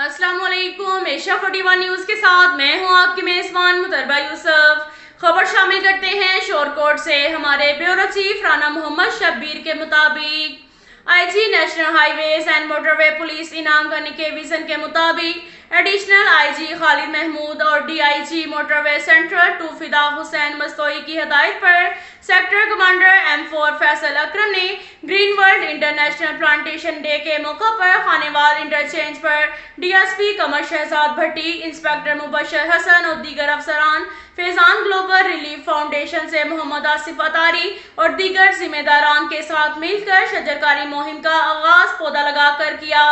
अस्सलाम वालेकुम। Asia 41 news के साथ मैं हूं आपकी मेज़बान मुतरबा यूसुफ। खबर शामिल करते हैं शोरकोट से। हमारे ब्यूरो चीफ राना मोहम्मद शब्बीर के मुताबिक IG national highways and motorway police इनाम गनी के विजन के मुताबिक एडिशनल आईजी खालिद महमूद और डीआईजी मोटरवे सेंट्रल 2 फिदा हुसैन मस्तोई की हिदायत पर सेक्टर कमांडर M4 फैसल अकरम ने green world international plantation day के मौका पर खानेवाल इंटरचेंज पर डीएसपी कमर शहजाद भट्टी, इंस्पेक्टर मुबशर हसन और दीगर अफसरान, फैजान ग्लोबल रिलीफ फाउंडेशन से मोहम्मद आसिफ अतारी और दीगर जिम्मेदारान के साथ मिलकर शजरकारी मुहिम का आगाज पौधा लगाकर किया।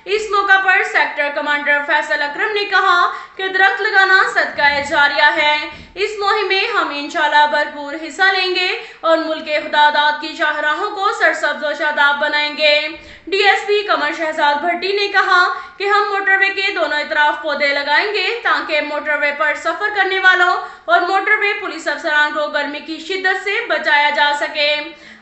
इस मौका पर सेक्टर कमांडर फैसल अकरम ने कहा कि दरख्त लगाना सदका जारिया है। इस मुहिम में हम इंशाल्लाह भरपूर हिस्सा लेंगे और मुल्क के खुदादाद की शाहराहों को सरसब्ज और शादाब बनाएंगे। डीएसपी कमर शहजाद भट्टी ने कहा कि हम मोटरवे के दोनों तरफ पौधे लगाएंगे ताकि मोटरवे पर सफर करने वालों और मोटरवे पुलिस अफसरान को गर्मी की शिद्दत से बचाया जा सके।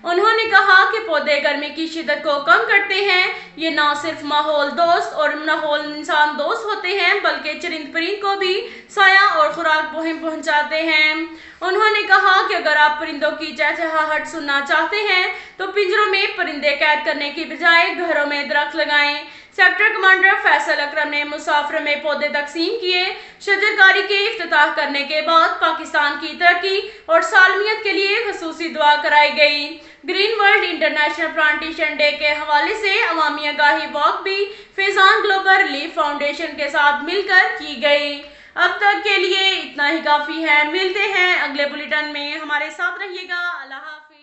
उन्होंने कहा कि पौधे गर्मी की शिद्दत को कम करते हैं। ये न सिर्फ माहौल दोस्त और माहौल इंसान दोस्त होते हैं बल्कि चरिंद परिंद को भी साया और खुराक पहुंचाते हैं। उन्होंने कहा कि अगर आप परिंदों की चहचहाहट सुनना चाहते हैं तो पिंजरों में परिंदे कैद करने की बजाय घरों में दरख्त लगाएं। सेक्टर कमांडर फैसल अकरम ने मुसाफिर में पौधे तकसीम किए। शजरकारी के इफ्तिताह करने के बाद पाकिस्तान की तरक्की और सालमियत के लिए खसूसी दुआ कराई गई। Green world international plantation day के हवाले से अवामी आगाही वॉक भी फैजान ग्लोबल रिलीफ फाउंडेशन के साथ मिलकर की गई। अब तक के लिए इतना ही काफी है। मिलते हैं अगले बुलेटिन में, हमारे साथ रहिएगा। अल्लाह हाफिज।